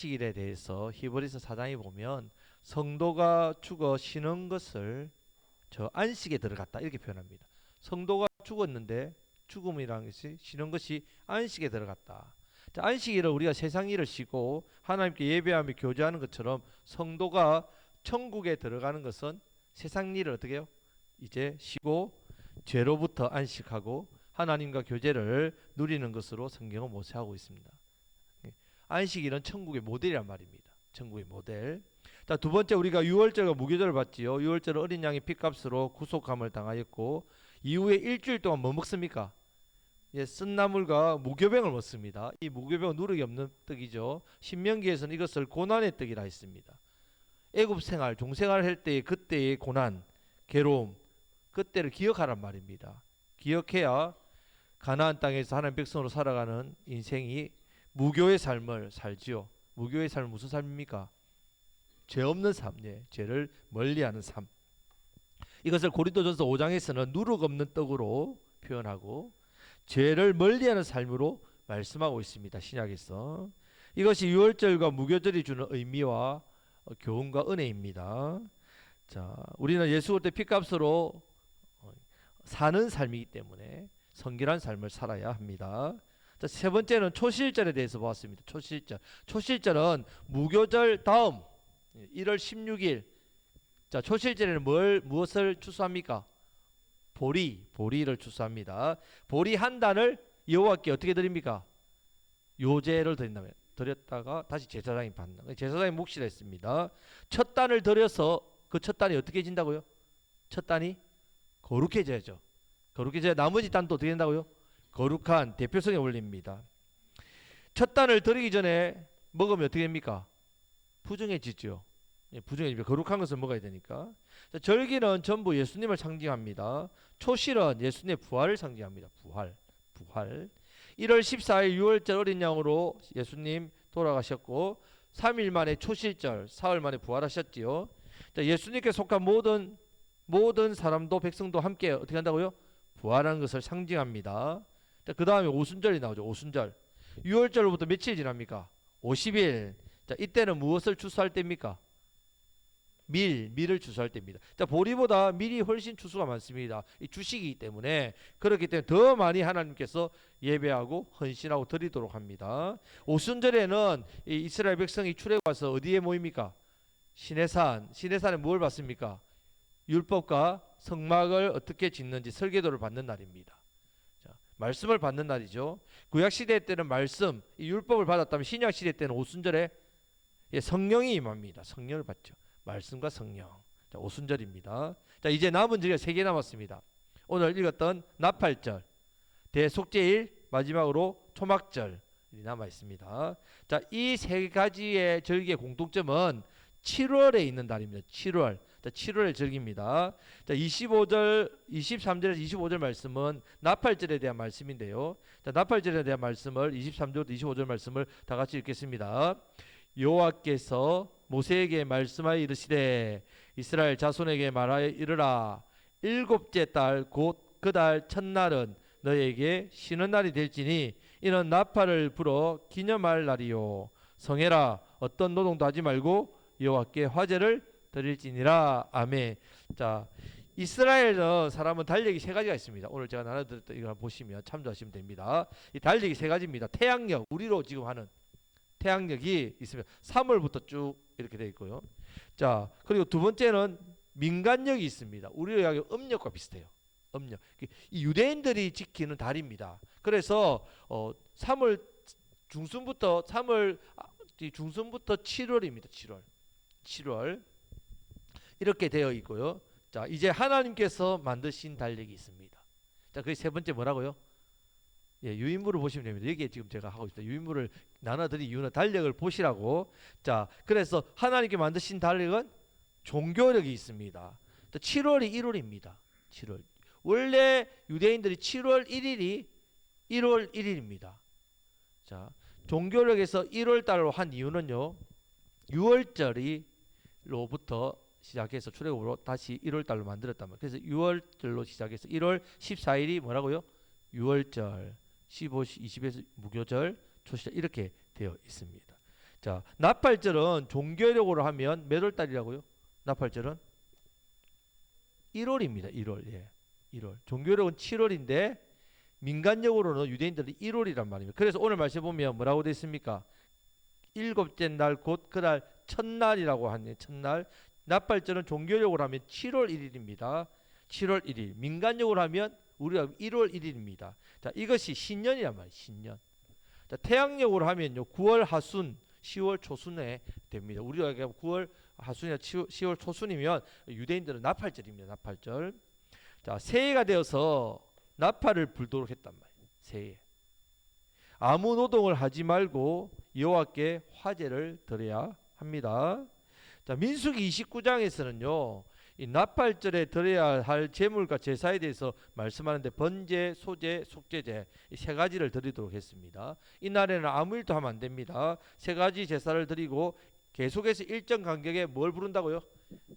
안식일에 대해서 히브리서 4장에 보면 성도가 죽어 쉬는 것을 저 안식에 들어갔다 이렇게 표현합니다. 성도가 죽었는데 죽음이라는 것이 쉬는 것이 안식에 들어갔다. 자, 안식일을 우리가 세상 일을 쉬고 하나님께 예배하며 교제하는 것처럼 성도가 천국에 들어가는 것은 세상 일을 어떻게 해요? 이제 쉬고 죄로부터 안식하고 하나님과 교제를 누리는 것으로 성경은 모세하고 있습니다. 안식일은 천국의 모델이란 말입니다. 천국의 모델. 자, 두 번째 우리가 유월절과 무교절을 봤지요. 유월절은 어린 양의 핏값으로 구속함을 당하였고 이후에 일주일 동안 뭐 먹습니까? 예, 쓴나물과 무교병을 먹습니다. 이 무교병은 누룩이 없는 떡이죠. 신명기에서는 이것을 고난의 떡이라 했습니다. 애굽 생활, 종생활 할 때의 그때의 고난, 괴로움, 그때를 기억하란 말입니다. 기억해야 가나안 땅에서 하나님 백성으로 살아가는 인생이 무교의 삶을 살지요. 무교의 삶은 무슨 삶입니까? 죄 없는 삶, 예, 죄를 멀리하는 삶. 이것을 고린도전서 5장에서는 누룩 없는 떡으로 표현하고 죄를 멀리하는 삶으로 말씀하고 있습니다. 신약에서. 이것이 유월절과 무교절이 주는 의미와 교훈과 은혜입니다. 자, 우리는 예수 그리스도의 피값으로 사는 삶이기 때문에 성결한 삶을 살아야 합니다. 자, 세 번째는 초실절에 대해서 보았습니다. 초실절. 초실절은 무교절 다음 1월 16일. 자, 초실절에는 무엇을 추수합니까? 보리를 추수합니다. 보리 한 단을 여호와께 어떻게 드립니까? 요제를 드린다면 드렸다가 다시 제사장이 받는. 제사장이 몫이라 했습니다. 첫 단을 드려서 그 첫 단이 어떻게 진다고요? 첫 단이 거룩해져야죠. 거룩해져야 나머지 단도 어떻게 된다고요? 거룩한 대표성에 올립니다. 첫 단을 드리기 전에 먹으면 어떻게 됩니까? 부정해지죠. 예, 부정해집니다. 거룩한 것을 먹어야 되니까. 자, 절기는 전부 예수님을 상징합니다. 초실은 예수님의 부활을 상징합니다. 부활. 1월 14일 유월절 어린 양으로 예수님 돌아가셨고 3일 만에 초실절, 사흘 만에 부활하셨지요. 자, 예수님께 속한 모든 사람도 백성도 함께 어떻게 한다고요? 부활하는 것을 상징합니다. 그 다음에 오순절이 나오죠. 오순절. 6월절로부터 며칠 지납니까? 50일. 자, 이때는 무엇을 추수할 때입니까? 밀을 추수할 때입니다. 자, 보리보다 밀이 훨씬 추수가 많습니다. 이 주식이기 때문에 그렇기 때문에 더 많이 하나님께서 예배하고 헌신하고 드리도록 합니다. 오순절에는 이 이스라엘 백성이 출애굽해서 어디에 모입니까? 시내산에 뭘 받습니까? 율법과 성막을 어떻게 짓는지 설계도를 받는 날입니다. 자, 말씀을 받는 날이죠. 구약 시대 때는 말씀, 이 율법을 받았다면 신약 시대 때는 오순절에 성령이 임합니다. 성령을 받죠. 말씀과 성령. 자, 오순절입니다. 자, 이제 남은 절기가 3개 남았습니다. 오늘 읽었던 나팔절, 대속죄일, 마지막으로 초막절이 남아 있습니다. 자, 이 3가지의 절기의 공통점은 7월에 있는 날입니다. 7월. 자, 7월의 절기입니다. 자, 23절에서 25절 말씀은 나팔절에 대한 말씀인데요. 자, 나팔절에 대한 말씀을 23절부터 25절 말씀을 다 같이 읽겠습니다. 여호와께서 모세에게 말씀하여 이르시되 이스라엘 자손에게 말하여 이르라. 일곱째 달 곧 그 달 첫날은 너에게 쉬는 날이 될지니 이는 나팔을 불어 기념할 날이요. 성해라. 어떤 노동도 하지 말고 여호와께 화제를 드릴지니라. 아멘. 자, 이스라엘 사람은 달력이 3가지가 있습니다. 오늘 제가 나눠드렸던 이거 보시면 참조하시면 됩니다. 이 달력이 3가지입니다. 태양력, 우리로 지금 하는 태양력이 있으면 3월부터 쭉 이렇게 되어 있고요. 자, 그리고 두 번째는 민간력이 있습니다. 우리로 하여 음력과 비슷해요. 음력. 이 유대인들이 지키는 달입니다. 그래서 3월 중순부터 7월입니다. 7월 이렇게 되어 있고요. 자, 이제 하나님께서 만드신 달력이 있습니다. 자, 그 세 번째 뭐라고요? 예, 유인물을 보시면 됩니다. 여기에 지금 제가 하고 있습니다. 유인물을 나눠드린 이유는 달력을 보시라고. 자, 그래서 하나님께 만드신 달력은 종교력이 있습니다. 7월이 1월입니다. 7월. 원래 유대인들이 7월 1일이 1월 1일입니다. 자, 종교력에서 1월 달로 한 이유는요. 6월절로부터 시작해서 출애굽으로 다시 1월 달로 만들었단 말이에요. 그래서 6월절로 시작해서 1월 14일이 뭐라고요? 6월절, 15, 20에서 무교절, 초시절 이렇게 되어 있습니다. 자, 나팔절은 종교력으로 하면 몇 월 달이라고요? 나팔절은 1월입니다. 1월. 예. 1월. 종교력은 7월인데 민간적으로는 유대인들이 1월이란 말입니다. 그래서 오늘 말씀 보면 뭐라고 되어 있습니까? 일곱째 날 곧 그날 첫날이라고 하는 첫날. 나팔절은 종교력으로 하면 7월 1일입니다. 7월 1일. 민간적으로 하면 우리가 1월 1일입니다. 자, 이것이 신년이란 말이에요. 신년. 자, 태양력으로 하면요. 9월 하순, 10월 초순에 됩니다. 우리가 9월 하순이나 10월 초순이면 유대인들은 나팔절입니다. 나팔절. 자, 새해가 되어서 나팔을 불도록 했단 말이에요. 새해. 아무 노동을 하지 말고 여호와께 화제를 드려야 합니다. 자, 민수기 29장에서는요. 이 나팔절에 드려야 할 제물과 제사에 대해서 말씀하는데 번제, 소제, 속제제 이 세 가지를 드리도록 했습니다. 이날에는 아무 일도 하면 안 됩니다. 세 가지 제사를 드리고 계속해서 일정 간격에 뭘 부른다고요?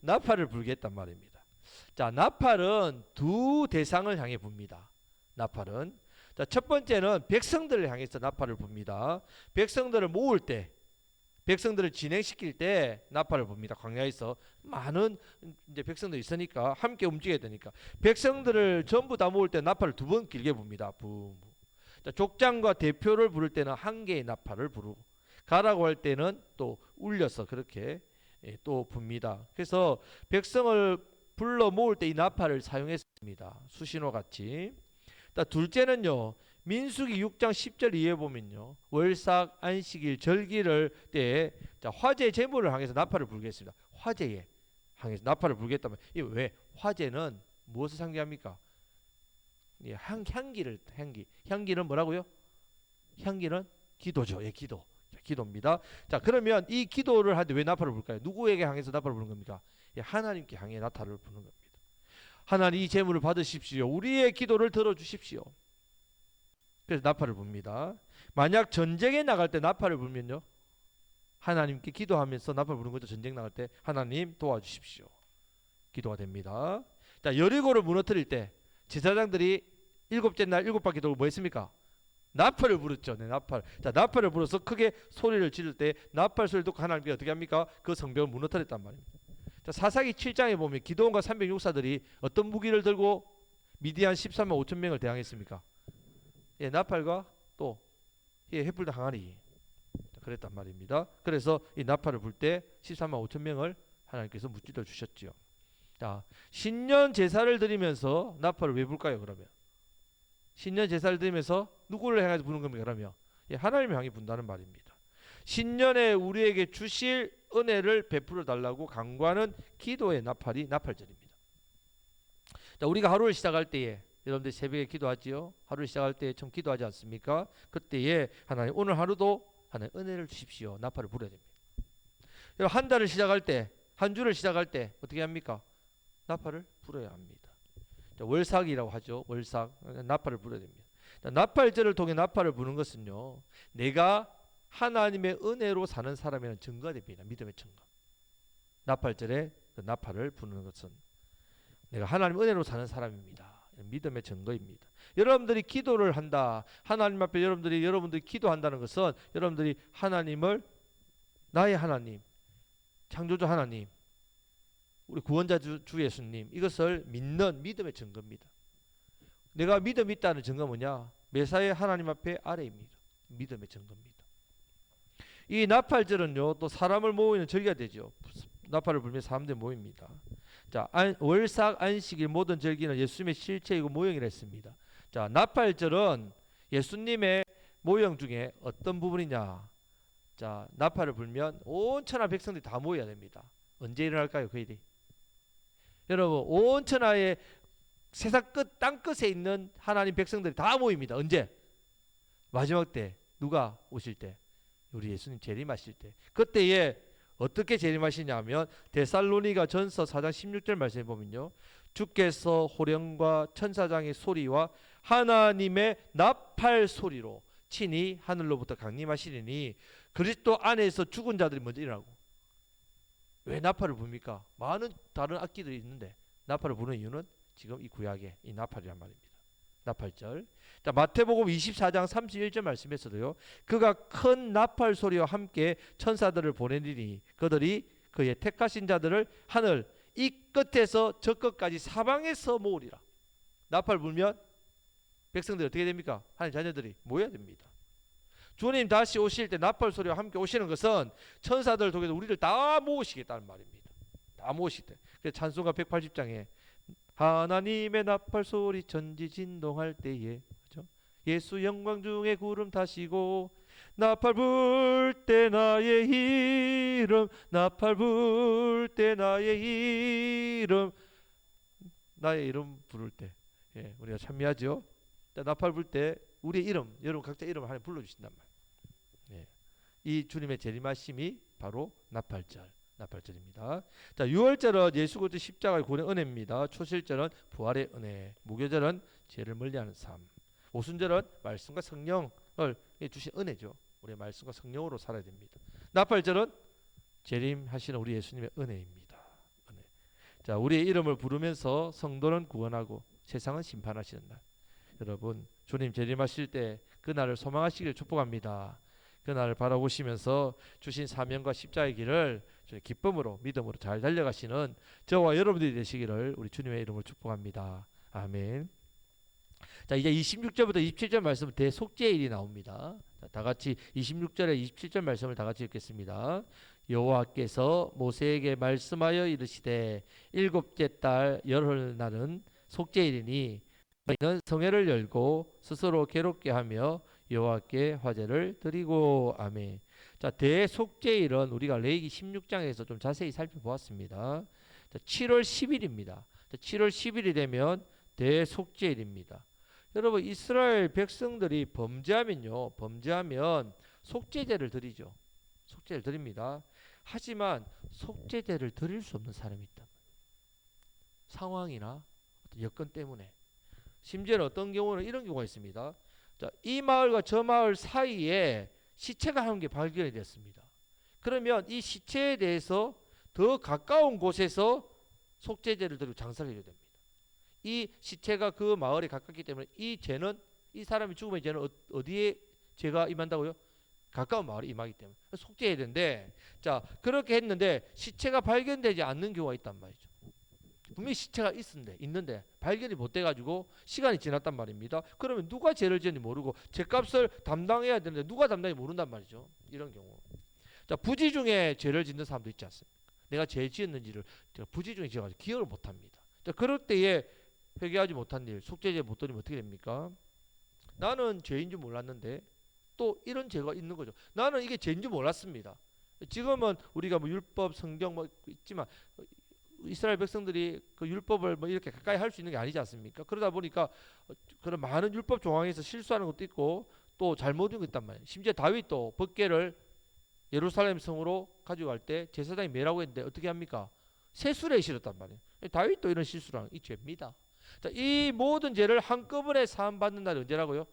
나팔을 불겠단 말입니다. 자, 나팔은 두 대상을 향해 붑니다. 나팔은 자, 첫 번째는 백성들을 향해서 나팔을 붑니다. 백성들을 모을 때, 백성들을 진행시킬 때 나팔을 붑니다. 광야에서 많은 이제 백성들이 있으니까 함께 움직여야 되니까 백성들을 전부 다 모을 때 나팔을 두 번 길게 붑니다. 부. 자, 족장과 대표를 부를 때는 한 개의 나팔을 부르고 가라고 할 때는 또 울려서 그렇게 또 붑니다. 그래서 백성을 불러 모을 때 이 나팔을 사용했습니다. 수신호 같이. 둘째는요. 민수기 6장 10절 이해 보면요. 월삭 안식일 절기를 때에 화제 제물을 향해서 나팔을 불겠습니다. 화제에 향해서 나팔을 불겠다면 이 왜 화제는 무엇을 상징합니까? 예, 향기는 뭐라고요? 향기는 기도죠. 예, 기도. 기도입니다. 자, 그러면 이 기도를 할 때 왜 나팔을 불까요? 누구에게 향해서 나팔을 부는 겁니까? 예, 하나님께 향해 나팔을 부는 겁니다. 하나님 이 제물을 받으십시오. 우리의 기도를 들어주십시오. 그래서 나팔을 붑니다. 만약 전쟁에 나갈 때 나팔을 불면요. 하나님께 기도하면서 나팔 부는 거죠. 전쟁 나갈 때 하나님 도와주십시오. 기도가 됩니다. 자, 여리고를 무너뜨릴 때 제사장들이 일곱째 날 일곱 바퀴 돌고 뭐 했습니까? 나팔을 불었죠. 네, 나팔. 자, 나팔을 불어서 크게 소리를 지를 때 나팔 소리를 듣고 하나님께 어떻게 합니까? 그 성벽을 무너뜨렸단 말입니다. 자, 사사기 7장에 보면 기드온과 306사들이 어떤 무기를 들고 미디안 13만 5천 명을 대항했습니까? 예, 나팔과 또 예, 횃불과 항아리. 그랬단 말입니다. 그래서 이 나팔을 불 때 13만 5천 명을 하나님께서 무찌러 주셨지요. 자, 신년 제사를 드리면서 나팔을 왜 불까요? 그러면 신년 제사를 드리면서 누구를 향해서 부는 겁니까? 그러면 예, 하나님을 향해 분다는 말입니다. 신년에 우리에게 주실 은혜를 베풀어 달라고 간구하는 기도의 나팔이 나팔절입니다. 자, 우리가 하루를 시작할 때에 여러분들 새벽에 기도하지요. 하루를 시작할 때 좀 기도하지 않습니까? 그때에 하나님 오늘 하루도 하나님 은혜를 주십시오. 나팔을 불어야 됩니다. 한 달을 시작할 때, 한 주를 시작할 때 어떻게 합니까? 나팔을 불어야 합니다. 자, 월삭이라고 하죠. 월삭 나팔을 불어야 됩니다. 자, 나팔절을 통해 나팔을 부는 것은요. 내가 하나님의 은혜로 사는 사람이라는 증거가 됩니다. 믿음의 증거. 나팔절에 그 나팔을 부는 것은 내가 하나님 은혜로 사는 사람입니다. 믿음의 증거입니다. 여러분들이 기도를 한다. 하나님 앞에 여러분들이 기도한다는 것은 여러분들이 하나님을 나의 하나님, 창조주 하나님, 우리 구원자 주 예수님 이것을 믿는 믿음의 증거입니다. 내가 믿음이 있다는 증거 뭐냐? 매사에 하나님 앞에 아래입니다. 믿음의 증거입니다. 이 나팔절은요 또 사람을 모이는 절기가 되죠. 나팔을 불며 사람들이 모입니다. 자, 월삭 안식일 모든 절기는 예수님의 실체이고 모형이라 했습니다. 자, 나팔절은 예수님의 모형 중에 어떤 부분이냐? 자, 나팔을 불면 온 천하 백성들이 다 모여야 됩니다. 언제 일어날까요? 그 일이? 여러분, 온 천하의 세상 끝 땅끝에 있는 하나님 백성들이 다 모입니다. 언제? 마지막 때. 누가 오실 때? 우리 예수님 재림하실 때. 그때에 어떻게 재림하시냐면 데살로니가 전서 4장 16절 말씀해 보면요. 주께서 호령과 천사장의 소리와 하나님의 나팔 소리로 친히 하늘로부터 강림하시리니 그리스도 안에서 죽은 자들이 먼저 일어나고. 왜 나팔을 부니까? 많은 다른 악기들이 있는데 나팔을 부는 이유는 지금 이 구약의 이 나팔이란 말입니다. 나팔절. 자, 마태복음 24장 31절 말씀에서도요. 그가 큰 나팔 소리와 함께 천사들을 보내리니 그들이 그의 택하신 자들을 하늘 이 끝에서 저 끝까지 사방에서 모으리라. 나팔 불면 백성들이 어떻게 됩니까? 하나님 자녀들이 모여야 됩니다. 주님 다시 오실 때 나팔 소리와 함께 오시는 것은 천사들 통해서 우리를 다 모으시겠다는 말입니다. 다 모으시겠다. 그래서 찬송가 180장에 하나님의 나팔 소리 전지진동할 때에, 그렇죠? 예수 영광 중에 구름 타시고 나팔 불 때 나의 이름, 나팔 불 때 나의 이름, 나의 이름 부를 때, 예, 우리가 찬미하죠. 나팔 불 때 우리의 이름, 여러분 각자 이름을 하나님 불러주신단 말이에요. 예. 이 주님의 재림하심이 바로 나팔절입니다. 자, 6월절은 예수 그리스도 십자가의 구원의 은혜입니다. 초실절은 부활의 은혜, 무교절은 죄를 멀리하는 삶, 오순절은 말씀과 성령을 주신 은혜죠. 우리의 말씀과 성령으로 살아야 됩니다. 나팔절은 재림하시는 우리 예수님의 은혜입니다. 은혜. 자, 우리의 이름을 부르면서 성도는 구원하고 세상은 심판하시는 날. 여러분, 주님 재림하실 때 그날을 소망하시기를 축복합니다. 그날을 바라보시면서 주신 사명과 십자가의 길을 기쁨으로 믿음으로 잘 달려가시는 저와 여러분들이 되시기를 우리 주님의 이름으로 축복합니다. 아멘. 자, 이제 26절부터 27절 말씀은 대속죄일이 나옵니다. 자, 다 같이 26절에 27절 말씀을 다 같이 읽겠습니다. 여호와께서 모세에게 말씀하여 이르시되 일곱째 달 열흘날은 속죄일이니 너희는 성회를 열고 스스로 괴롭게 하며 여호와께 화제를 드리고. 아멘. 자, 대속죄일은 우리가 레위기 16장에서 좀 자세히 살펴보았습니다. 자, 7월 10일입니다. 자, 7월 10일이 되면 대속죄일입니다. 여러분, 이스라엘 백성들이 범죄하면 속죄제를 드리죠. 속죄를 드립니다. 하지만 속죄제를 드릴 수 없는 사람이 있다. 상황이나 어떤 여건 때문에. 심지어는 어떤 경우는 이런 경우가 있습니다. 자, 이 마을과 저 마을 사이에 시체가 한 개 발견이 됐습니다. 그러면 이 시체에 대해서 더 가까운 곳에서 속죄제를 드리고 장사를 해야 됩니다. 이 시체가 그 마을에 가깝기 때문에 이 죄는, 이 사람이 죽으면 죄는 어디에 죄가 임한다고요? 가까운 마을에 임하기 때문에 속죄해야 되는데, 자, 그렇게 했는데 시체가 발견되지 않는 경우가 있단 말이죠. 분명히 시체가 있는데 발견이 못 돼가지고 시간이 지났단 말입니다. 그러면 누가 죄를 지었는지 모르고 죄값을 담당해야 되는데 누가 담당인지 모른단 말이죠. 이런 경우. 자, 부지 중에 죄를 짓는 사람도 있지 않습니까? 내가 죄 지었는지를 부지 중에 지어가지고 기억을 못합니다. 자, 그럴 때에 회개하지 못한 일, 속죄제 못 드리면 어떻게 됩니까? 나는 죄인 줄 몰랐는데 또 이런 죄가 있는 거죠. 나는 이게 죄인 줄 몰랐습니다. 지금은 우리가 뭐 율법, 성경 뭐 있지만 이스라엘 백성들이 그 율법을 뭐 이렇게 가까이 할 수 있는 게 아니지 않습니까? 그러다 보니까 그런 많은 율법 조항에서 실수하는 것도 있고 또 잘못인 것 있단 말이에요. 심지어 다윗도 법궤를 예루살렘 성으로 가져갈 때 제사장이 매라고 했는데 어떻게 합니까? 세술에 실었단 말이에요. 다윗도 이런 실수를 하는 이 죄입니다. 자, 이 모든 죄를 한꺼번에 사함받는 날이 언제라고요?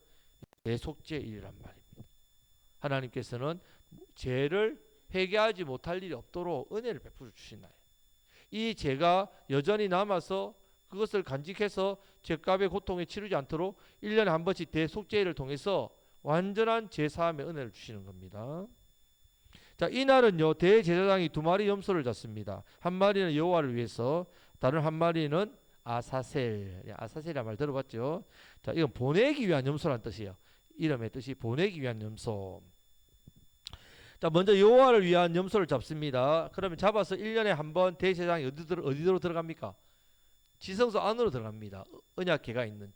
대속죄일이란 말입니다. 하나님께서는 죄를 회개하지 못할 일이 없도록 은혜를 베풀어 주신 날. 이 죄가 여전히 남아서 그것을 간직해서 죄값의 고통에 치르지 않도록 1년에 한 번씩 대속죄일을 통해서 완전한 죄사함의 은혜를 주시는 겁니다. 자, 이날은요, 대제사장이 2마리 염소를 잡습니다. 한 마리는 여호와를 위해서, 다른 한 마리는 아사셀이란 말 들어봤죠? 자, 이건 보내기 위한 염소란 뜻이에요. 이름의 뜻이 보내기 위한 염소. 자, 먼저 여호와를 위한 염소를 잡습니다. 그러면 잡아서 1년에 한 번 대제사장이 어디로 들어갑니까? 지성소 안으로 들어갑니다. 언약궤가 있는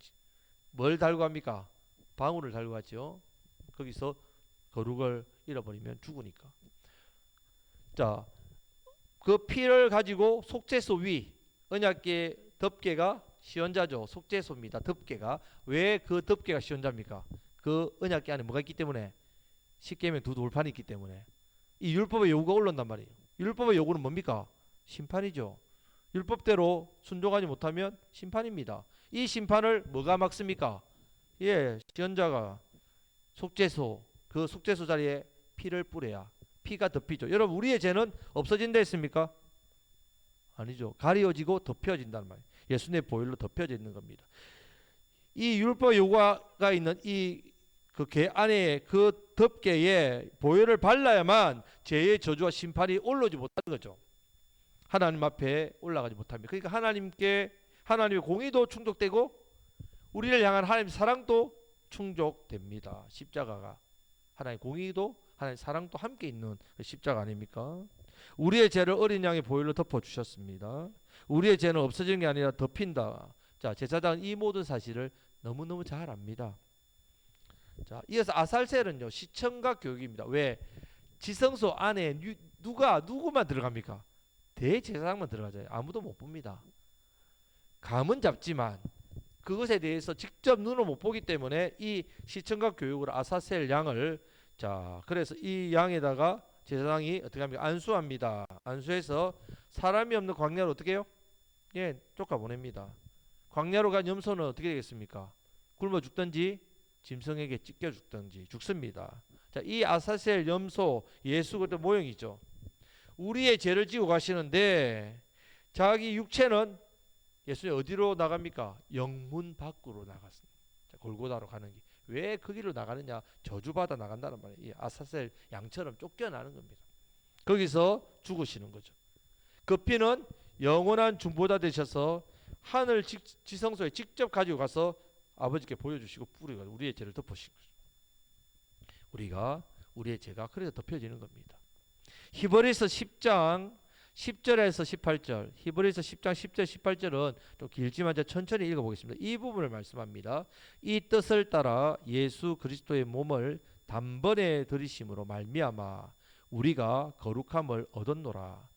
뭘 달고 갑니까? 방울을 달고 가죠. 거기서 거룩을 잃어버리면 죽으니까. 자, 그 피를 가지고 속죄소 위, 언약궤 덮개가 시원자죠. 속죄소입니다. 덮개가. 왜 그 덮개가 시원자입니까? 그 언약궤 안에 뭐가 있기 때문에? 십계명 두 돌판이 있기 때문에 이 율법의 요구가 올라온단 말이에요. 율법의 요구는 뭡니까? 심판이죠. 율법대로 순종하지 못하면 심판입니다. 이 심판을 뭐가 막습니까? 예, 시언자가 속죄소, 그 속죄소 자리에 피를 뿌려야 피가 덮이죠. 여러분, 우리의 죄는 없어진다 했습니까? 아니죠. 가려지고 덮여진다는 말이에요. 예수님의 보혈로 덮여져 있는 겁니다. 이 율법 요구가 있는 이 그 궤 안에 그 덮개에 보혈을 발라야만 죄의 저주와 심판이 올라오지 못하는 거죠. 하나님 앞에 올라가지 못합니다. 그러니까 하나님의 공의도 충족되고 우리를 향한 하나님의 사랑도 충족됩니다. 십자가가 하나님의 공의도 하나님의 사랑도 함께 있는 십자가 아닙니까? 우리의 죄를 어린 양의 보혈로 덮어 주셨습니다. 우리의 죄는 없어지는 게 아니라 덮인다. 자, 제사장은 이 모든 사실을 너무너무 잘 압니다. 자, 이어서 아살셀은요 시청각 교육입니다. 왜? 지성소 안에 누구만 들어갑니까? 대제사장만 들어가잖아요. 아무도 못 봅니다. 감은 잡지만 그것에 대해서 직접 눈으로 못 보기 때문에 이 시청각 교육으로 아사셀 양을, 자, 그래서 이 양에다가 제사장이 어떻게 합니까? 안수합니다. 안수해서 사람이 없는 광야로 어떻게 해요? 예, 쫓아 보냅니다. 광야로 간 염소는 어떻게 되겠습니까? 굶어 죽든지 짐승에게 찢겨 죽든지 죽습니다. 자, 이 아사셀 염소 예수 그리스도 모형이죠. 우리의 죄를 지고 가시는데 자기 육체는 예수님 어디로 나갑니까? 영문 밖으로 나갔습니다. 자, 골고다로 가는 길. 왜 그 길로 나가느냐? 저주받아 나간다는 말이에요. 이 아사셀 양처럼 쫓겨나는 겁니다. 거기서 죽으시는 거죠. 그 피는 영원한 중보자 되셔서 하늘 지성소에 직접 가지고 가서 아버지께 보여주시고 뿌리가 우리의 죄를 덮으신 거죠. 우리의 죄가 그래서 덮여지는 겁니다. 히브리서 10장 10절에서 18절, 히브리서 10장 10절 18절은 좀 길지만 천천히 읽어보겠습니다. 이 부분을 말씀합니다. 이 뜻을 따라 예수 그리스도의 몸을 단번에 들이심으로 말미암아 우리가 거룩함을 얻었노라.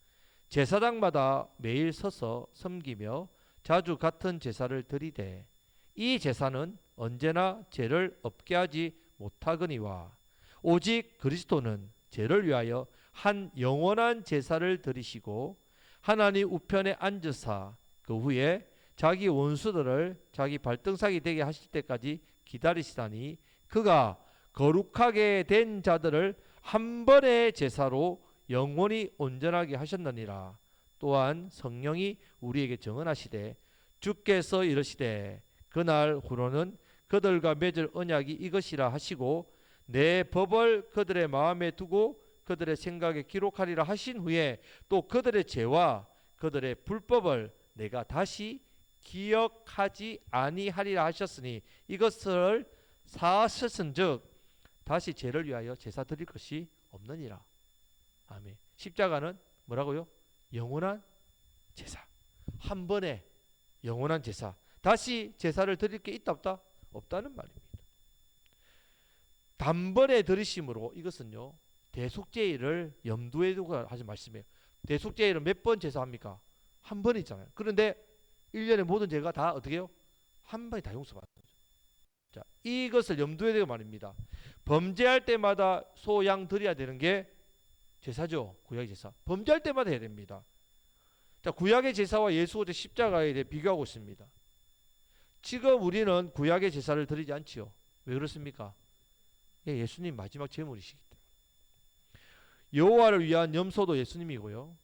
제사장마다 매일 서서 섬기며 자주 같은 제사를 드리되 이 제사는 언제나 죄를 없게 하지 못하거니와 오직 그리스도는 죄를 위하여 한 영원한 제사를 드리시고 하나님 우편에 앉으사 그 후에 자기 원수들을 자기 발등상이 되게 하실 때까지 기다리시다니 그가 거룩하게 된 자들을 한 번의 제사로 영원히 온전하게 하셨느니라. 또한 성령이 우리에게 정언하시되 주께서 이르시되 그날 후로는 그들과 맺을 언약이 이것이라 하시고 내 법을 그들의 마음에 두고 그들의 생각에 기록하리라 하신 후에 또 그들의 죄와 그들의 불법을 내가 다시 기억하지 아니하리라 하셨으니 이것을 사하셨은즉 다시 죄를 위하여 제사 드릴 것이 없느니라. 아멘. 십자가는 뭐라고요? 영원한 제사. 한 번에 영원한 제사. 다시 제사를 드릴 게 있다 없다? 없다는 말입니다. 단번에 들으심으로 이것은요 대속죄일을 염두에 두고 하신 말씀이에요. 대속죄일은 몇 번 제사합니까? 한 번이잖아요. 그런데 1년의 모든 죄가 다 어떻게 해요? 한 번에 다 용서받는 거죠. 자, 이것을 염두에 두고 말입니다. 범죄할 때마다 소, 양 드려야 되는 게 제사죠. 구약의 제사. 범죄할 때마다 해야 됩니다. 자, 구약의 제사와 예수 그리스도의 십자가에 대해 비교하고 있습니다. 지금 우리는 구약의 제사를 드리지 않지요. 왜 그렇습니까? 예수님 마지막 제물이시기 때문에. 여호와를 위한 염소도 예수님이고요.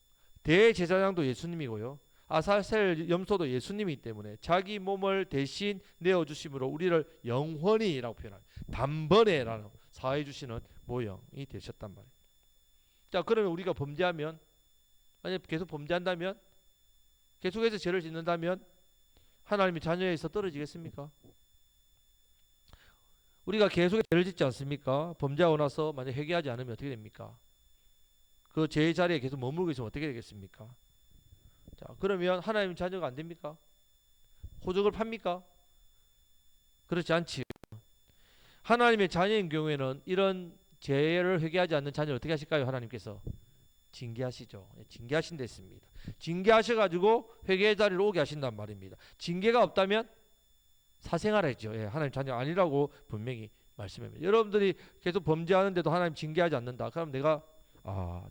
대제사장도 예수님이고요. 아사셀 염소도 예수님이기 때문에 자기 몸을 대신 내어주심으로 우리를 영원히라고 표현합니다. 단번에라는 사해 주시는 모형이 되셨단 말이에요. 자, 그러면 우리가 범죄하면, 만약 계속 범죄한다면, 계속해서 죄를 짓는다면 하나님의 자녀에서 떨어지겠습니까? 우리가 계속 죄를 짓지 않습니까? 범죄하고 나서 만약 회개하지 않으면 어떻게 됩니까? 그 죄의 자리에 계속 머물고 있으면 어떻게 되겠습니까? 자, 그러면 하나님의 자녀가 안 됩니까? 호적을 팝니까? 그렇지 않지요. 하나님의 자녀인 경우에는 이런 죄를 회개하지 않는 자녀를 어떻게 하실까요? 하나님께서 징계하시죠. 징계하신 데 있습니다. 징계하셔가지고 회개의 자리로 오게 하신단 말입니다. 징계가 없다면 사생활이죠. 하나님 자녀 아니라고 분명히 말씀합니다. 여러분들이 계속 범죄하는데도 하나님 징계하지 않는다. 그럼 내가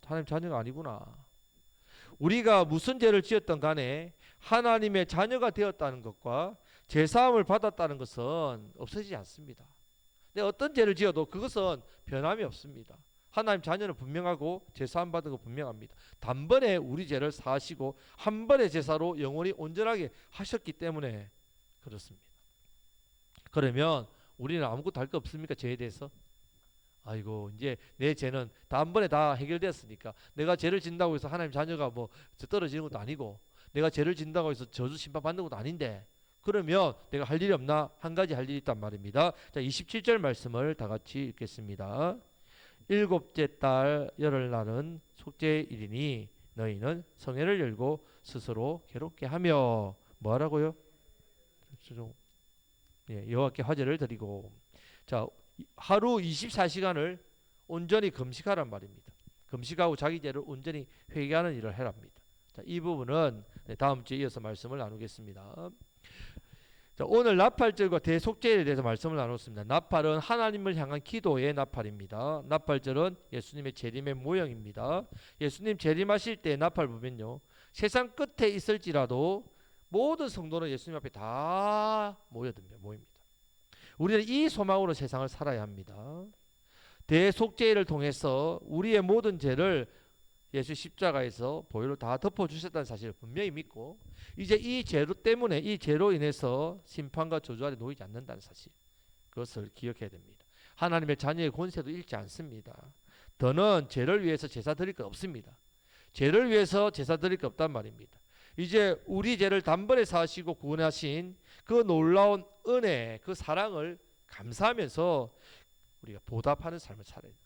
하나님 자녀가 아니구나. 우리가 무슨 죄를 지었던 간에 하나님의 자녀가 되었다는 것과 제사함을 받았다는 것은 없어지지 않습니다. 근데 어떤 죄를 지어도 그것은 변함이 없습니다. 하나님 자녀는 분명하고 제사함 받은 거 분명합니다. 단번에 우리 죄를 사하시고 한 번의 제사로 영원히 온전하게 하셨기 때문에 그렇습니다. 그러면 우리는 아무것도 할 거 없습니까? 죄에 대해서? 아이고 이제 내 죄는 다음번에 다 해결되었으니까 내가 죄를 짓는다고 해서 하나님 자녀가 뭐 떨어지는 것도 아니고 내가 죄를 짓는다고 해서 저주 심판 받는 것도 아닌데 그러면 내가 할 일이 없나? 한 가지 할 일이 있단 말입니다. 자 27절 말씀을 다 같이 읽겠습니다. 일곱째 달 열흘날은 속죄일이니 너희는 성회를 열고 스스로 괴롭게 하며 뭐 하라고요? 예, 여호와께 화제를 드리고 자 하루 24시간을 온전히 금식하란 말입니다. 금식하고 자기 죄를 온전히 회개하는 일을 해랍니다. 자, 이 부분은 다음 주에 이어서 말씀을 나누겠습니다. 자, 오늘 나팔절과 대속죄에 대해서 말씀을 나눴습니다. 나팔은 하나님을 향한 기도의 나팔입니다. 나팔절은 예수님의 재림의 모형입니다. 예수님 재림하실 때 나팔 보면요. 세상 끝에 있을지라도 모든 성도는 예수님 앞에 다 모입니다. 우리는 이 소망으로 세상을 살아야 합니다. 대속죄를 통해서 우리의 모든 죄를 예수 십자가에서 보혈로 다 덮어주셨다는 사실을 분명히 믿고 이제 이 죄로 때문에 이 죄로 인해서 심판과 저주 아래 놓이지 않는다는 사실 그것을 기억해야 됩니다. 하나님의 자녀의 권세도 잃지 않습니다. 더는 죄를 위해서 제사 드릴 것 없습니다. 죄를 위해서 제사 드릴 것 없단 말입니다. 이제 우리 죄를 단번에 사하시고 구원하신 그 놀라운 은혜, 그 사랑을 감사하면서 우리가 보답하는 삶을 살아야 됩니다.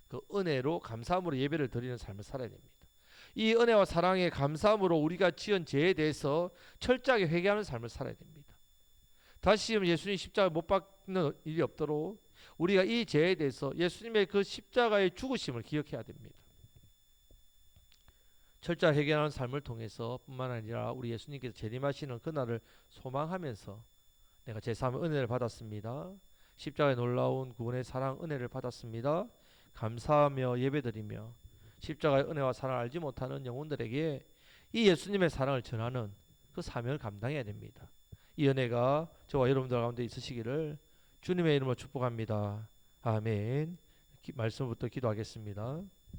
그 은혜로 감사함으로 예배를 드리는 삶을 살아야 됩니다. 이 은혜와 사랑의 감사함으로 우리가 지은 죄에 대해서 철저하게 회개하는 삶을 살아야 됩니다. 다시 예수님 십자가에 못 박는 일이 없도록 우리가 이 죄에 대해서 예수님의 그 십자가의 죽으심을 기억해야 됩니다. 철저히 회개하는 삶을 통해서 뿐만 아니라 우리 예수님께서 재림하시는 그날을 소망하면서 내가 제3의 은혜를 받았습니다. 십자가의 놀라운 구원의 사랑 은혜를 받았습니다. 감사하며 예배드리며 십자가의 은혜와 사랑을 알지 못하는 영혼들에게 이 예수님의 사랑을 전하는 그 사명을 감당해야 됩니다. 이 은혜가 저와 여러분들 가운데 있으시기를 주님의 이름으로 축복합니다. 아멘. 말씀부터 기도하겠습니다.